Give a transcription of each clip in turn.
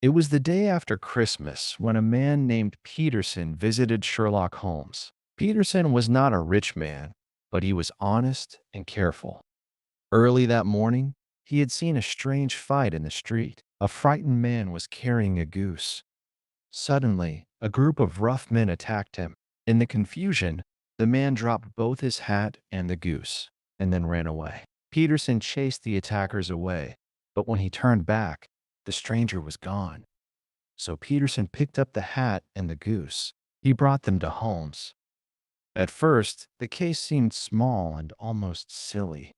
It was the day after Christmas when a man named Peterson visited Sherlock Holmes. Peterson was not a rich man, but he was honest and careful. Early that morning, he had seen a strange fight in the street. A frightened man was carrying a goose. Suddenly, a group of rough men attacked him. In the confusion, the man dropped both his hat and the goose, and then ran away. Peterson chased the attackers away, but when he turned back, the stranger was gone. So Peterson picked up the hat and the goose. He brought them to Holmes. At first, the case seemed small and almost silly.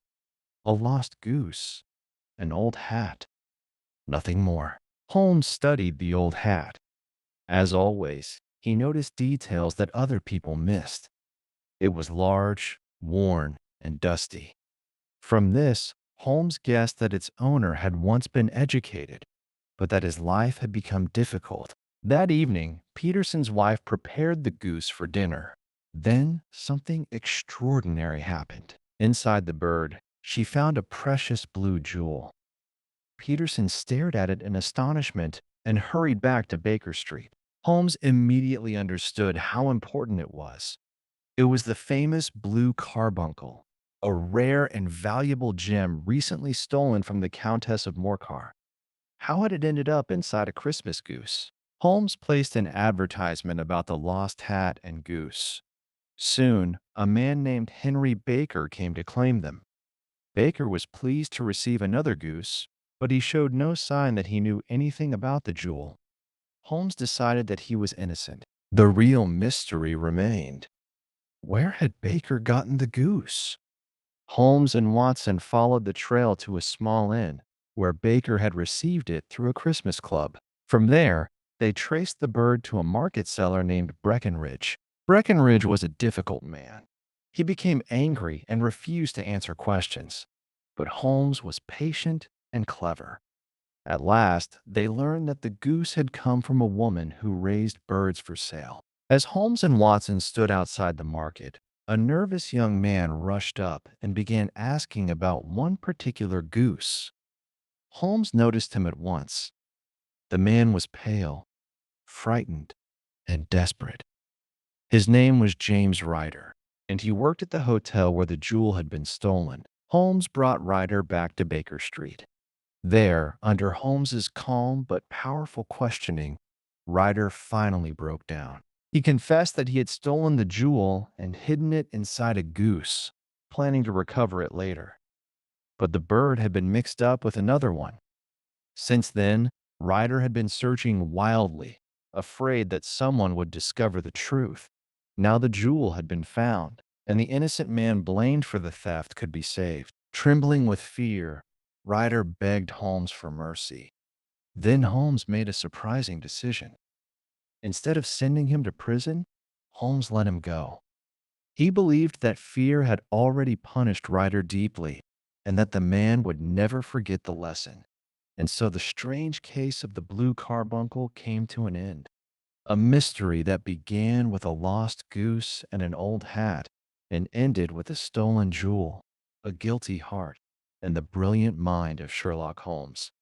A lost goose, an old hat, nothing more. Holmes studied the old hat. As always, he noticed details that other people missed. It was large, worn, and dusty. From this, Holmes guessed that its owner had once been educated, but that his life had become difficult. That evening, Peterson's wife prepared the goose for dinner. Then something extraordinary happened. Inside the bird, she found a precious blue jewel. Peterson stared at it in astonishment and hurried back to Baker Street. Holmes immediately understood how important it was. It was the famous Blue Carbuncle, a rare and valuable gem recently stolen from the Countess of Morcar. How had it ended up inside a Christmas goose? Holmes placed an advertisement about the lost hat and goose. Soon, a man named Henry Baker came to claim them. Baker was pleased to receive another goose, but he showed no sign that he knew anything about the jewel. Holmes decided that he was innocent. The real mystery remained. Where had Baker gotten the goose? Holmes and Watson followed the trail to a small inn, where Baker had received it through a Christmas club. From there, they traced the bird to a market seller named Breckenridge. Breckenridge was a difficult man. He became angry and refused to answer questions. But Holmes was patient and clever. At last, they learned that the goose had come from a woman who raised birds for sale. As Holmes and Watson stood outside the market, a nervous young man rushed up and began asking about one particular goose. Holmes noticed him at once. The man was pale, frightened, and desperate. His name was James Ryder, and he worked at the hotel where the jewel had been stolen. Holmes brought Ryder back to Baker Street. There, under Holmes's calm but powerful questioning, Ryder finally broke down. He confessed that he had stolen the jewel and hidden it inside a goose, planning to recover it later. But the bird had been mixed up with another one. Since then, Ryder had been searching wildly, afraid that someone would discover the truth. Now the jewel had been found, and the innocent man blamed for the theft could be saved. Trembling with fear, Ryder begged Holmes for mercy. Then Holmes made a surprising decision. Instead of sending him to prison, Holmes let him go. He believed that fear had already punished Ryder deeply, and that the man would never forget the lesson. And so the strange case of the Blue Carbuncle came to an end. A mystery that began with a lost goose and an old hat and ended with a stolen jewel, a guilty heart, and the brilliant mind of Sherlock Holmes.